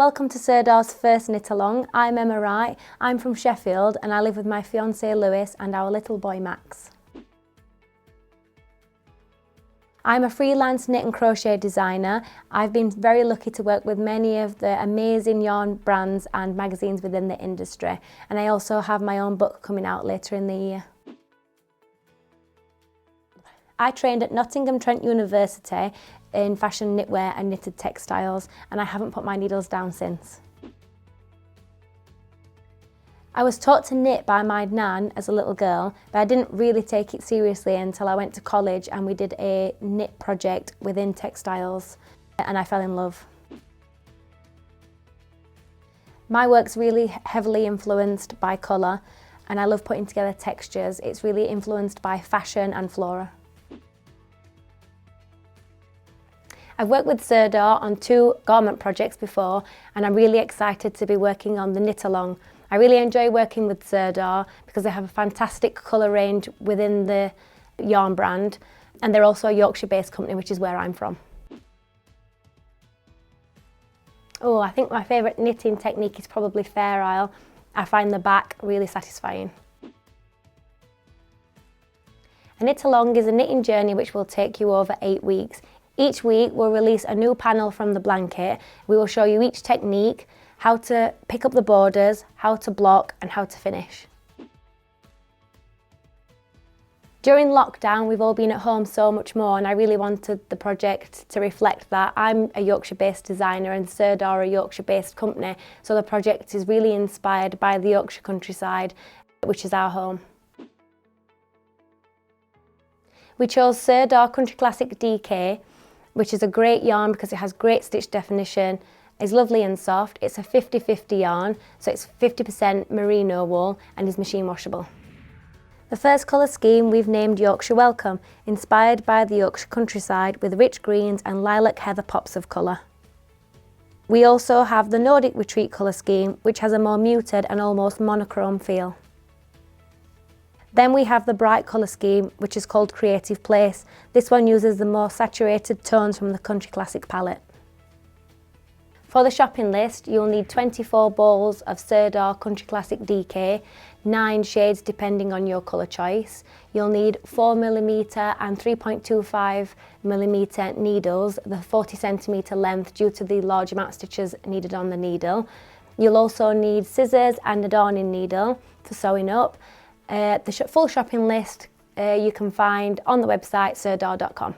welcome to Sirdar's first knit along. I'm Emma Wright, I'm from Sheffield and I live with my fiancé Lewis and our little boy Max. I'm a freelance knit and crochet designer. I've been very lucky to work with many of the amazing yarn brands and magazines within the industry, and I also have my own book coming out later in the year. I trained at Nottingham Trent University in fashion knitwear and knitted textiles, and I haven't put my needles down since. I was taught to knit by my nan as a little girl, but I didn't really take it seriously until I went to college and we did a knit project within textiles and I fell in love. My work's really heavily influenced by colour and I love putting together textures. It's really influenced by fashion and flora. I've worked with Sirdar on 2 garment projects before and I'm really excited to be working on the knit along. I really enjoy working with Sirdar because they have a fantastic colour range within the yarn brand, and they're also a Yorkshire-based company, which is where I'm from. Oh, I think my favourite knitting technique is probably Fair Isle. I find the back really satisfying. A knit along is a knitting journey which will take you over 8 weeks. Each week we'll release a new panel from the blanket. We will show you each technique, how to pick up the borders, how to block and how to finish. During lockdown we've all been at home so much more and I really wanted the project to reflect that. I'm a Yorkshire-based designer and Sirdar are a Yorkshire-based company, so the project is really inspired by the Yorkshire countryside, which is our home. We chose Sirdar Country Classic DK, which is a great yarn because it has great stitch definition, is lovely and soft. It's a 50-50 yarn, so it's 50% merino wool and is machine washable. The first colour scheme we've named Yorkshire Welcome, inspired by the Yorkshire countryside with rich greens and lilac heather pops of colour. We also have the Nordic Retreat colour scheme, which has a more muted and almost monochrome feel. Then we have the bright colour scheme, which is called Creative Place. This one uses the more saturated tones from the Country Classic palette. For the shopping list, you'll need 24 balls of Sirdar Country Classic DK, 9 shades depending on your colour choice. You'll need 4mm and 3.25mm needles, the 40cm length due to the large amount of stitches needed on the needle. You'll also need scissors and a darning needle for sewing up. The full shopping list you can find on the website sirdar.com.